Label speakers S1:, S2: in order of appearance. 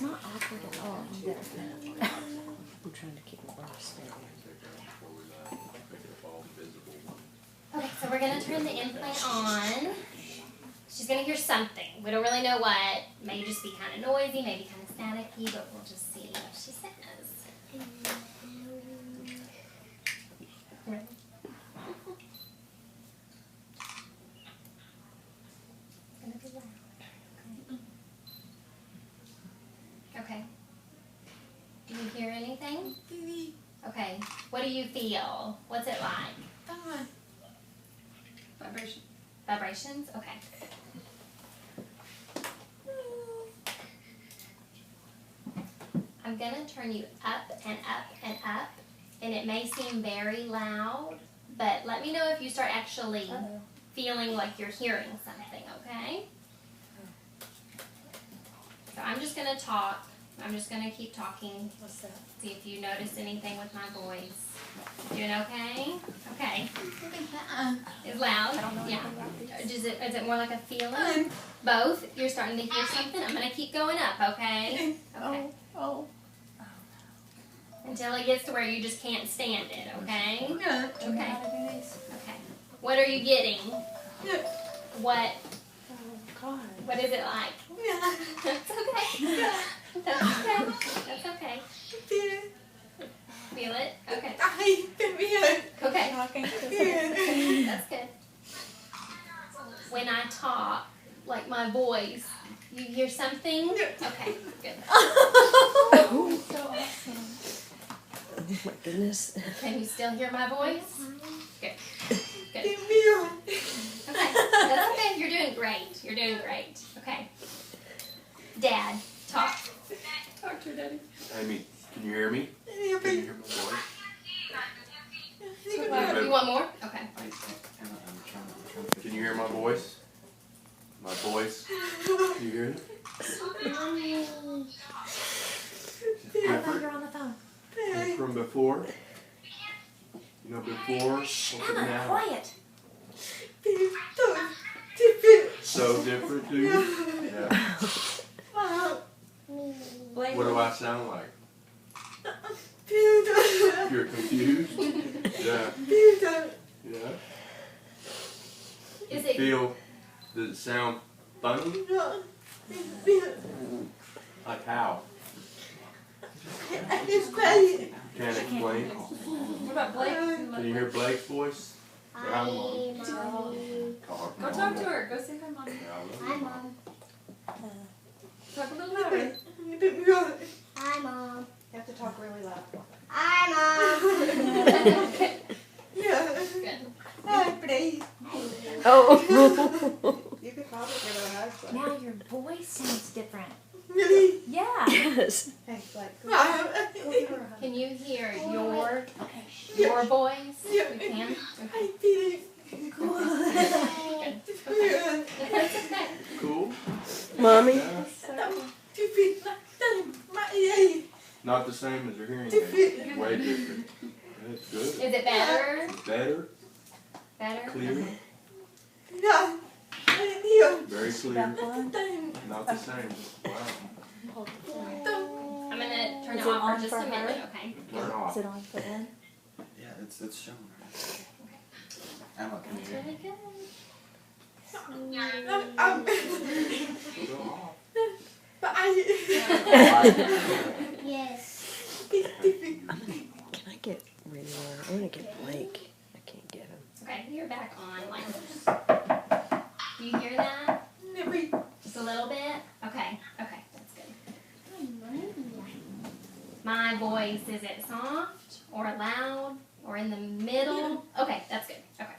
S1: not awkward at all. I'm trying to keep my arms steady.
S2: Okay, so we're going to turn the implant on. She's going to hear something. We don't really know what. May just be kind of noisy, maybe kind of staticky, but we'll just see what she says. Ready? It's going to be loud. Okay. Do you hear anything? Okay. What do you feel? What's it like?
S3: Vibration.
S2: Vibrations? Okay. I'm going to turn you up and up and up, and it may seem very loud, but let me know if you start actually feeling like you're hearing something, okay? So I'm just going to talk. I'm just going to keep talking.
S3: What's that?
S2: See if you notice anything with my voice. Doing okay? Okay. It's loud? Yeah. Is it more like a feeling? Both? You're starting to hear something? I'm going to keep going up, okay? Okay.
S1: Oh.
S2: Until it gets to where you just can't stand it, okay?
S3: Yeah.
S2: Okay. Okay. What are you getting? What?
S1: Oh, God.
S2: What is it like? That's okay. That's okay. That's okay. Feel it? Okay. Okay. That's good. When I talk, like my voice, you hear something? Okay, good.
S1: Oh, so awesome. Oh my goodness.
S2: Can you still hear my voice? Good. Good. Okay. That's okay. You're doing great. You're doing great. Okay. Dad, talk.
S3: Talk to her, Daddy.
S4: Amy, can you hear me? Can you hear my voice?
S2: You want more? Okay.
S4: Can you hear my voice? My voice? Can you hear it? Different
S1: You're on the phone.
S4: from before? You know, before? What's it now?
S1: Quiet.
S4: So different, too? Yeah. What do I sound like? You're confused? Yeah. Yeah.
S2: Is it?
S4: Does it sound funny? Like how? Can't explain.
S3: What about Blake?
S4: Can you hear Blake's voice?
S2: Hi,
S3: Go talk to her. Go say hi, Mommy.
S2: Hi, Mom.
S3: Talk a little louder.
S2: Hi, Mom.
S3: You have to talk really loud.
S2: Hi, Mom. Good.
S1: Oh.
S3: You could probably give her a hug. But...
S1: Now your voice sounds different.
S3: Really?
S1: Yeah.
S3: Hey,
S1: Yes.
S3: Blake, go give her a hug.
S2: Can you hear your
S1: Okay.
S2: voice? You can? Okay. Good. That's okay.
S4: Cool?
S1: Mommy.
S4: Yeah. Not the same as your hearing aid. Way different. That's good.
S2: Is it better?
S4: Better?
S2: Better?
S4: Clear? Very clear. Not the same. Wow.
S2: I'm going to turn
S1: Is
S2: it
S1: it
S2: off
S1: on
S2: for just
S1: for
S2: a minute,
S1: her?
S2: okay?
S4: Turn off.
S1: Is it on for them?
S5: Yeah, it's showing. Emma, can you
S2: That's
S5: hear?
S2: really good.
S4: Go off.
S2: Yes.
S1: Can I get Ray? I want to get Blake. I can't get him.
S2: Okay, you're back on. Like, do you hear that? Just a little bit? Okay, okay, that's good. My voice, is it soft or loud or in the middle? Okay, that's good. Okay.